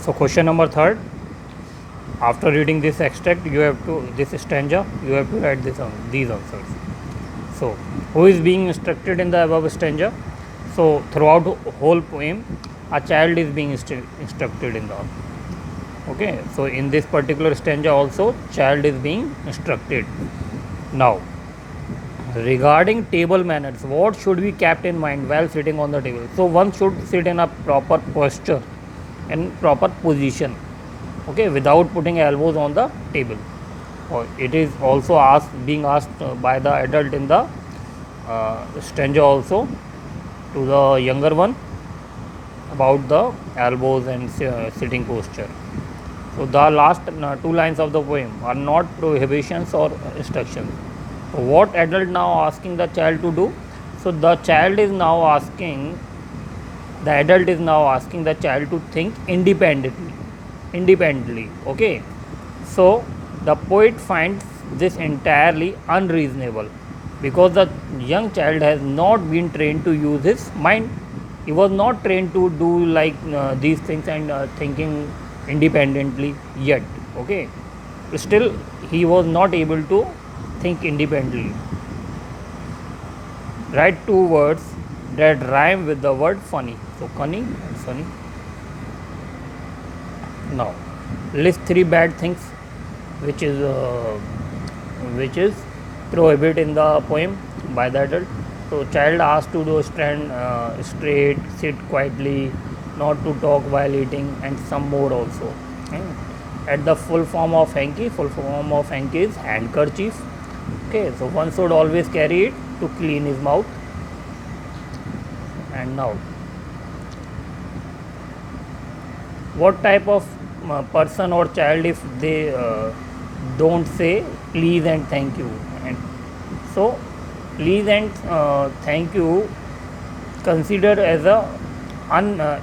So question number third. After reading this extract, you have to this stanza. You have to write these answers. So, who is being instructed in the above stanza? So, throughout the whole poem, a child is being instructed in the. Okay. So, in this particular stanza also, child is being instructed. Now, regarding table manners, what should be kept in mind while sitting on the table? So, one should sit in a proper posture and proper position, okay, without putting elbows on the table. It is also being asked by the adult in the stanza also to the younger one about the elbows and sitting posture. So the last two lines of the poem are not prohibitions or instructions. So what adult now asking the child to do? So the child is now asking, the adult is now asking the child to think independently. Okay. So the poet finds this entirely unreasonable because the young child has not been trained to use his mind. He was not trained to do like these things and thinking independently yet. Okay. Still, he was not able to think independently. Write two words that rhyme with the word funny. So, cunning and funny. Now, list three bad things which is prohibited in the poem by the adult. So, child asked to do stand straight, sit quietly, not to talk while eating, and some more also. And at the full form of hanky is handkerchief. Okay, so one should always carry it to clean his mouth. And now, what type of person or child if they don't say please and thank you? And so please and thank you consider as a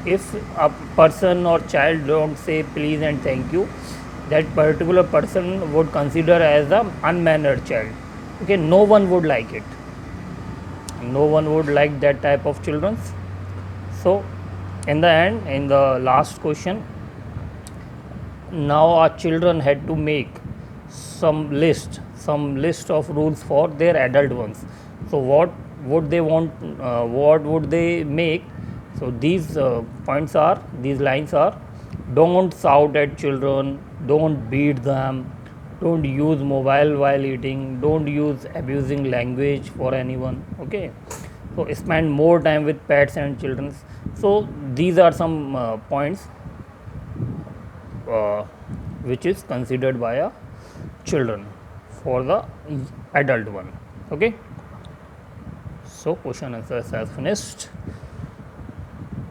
if a person or child don't say please and thank you, that particular person would consider as a unmannered child. Okay, no one would like it, no one would like that type of children. So in the end, in the last question, now our children had to make some list of rules for their adult ones. So what would they want, what would they make? So these these lines are: don't shout at children, don't beat them, don't use mobile while eating, don't use abusing language for anyone. Okay, so spend more time with pets and children. So these are some points which is considered by a children for the adult one. Okay, so question answers has finished.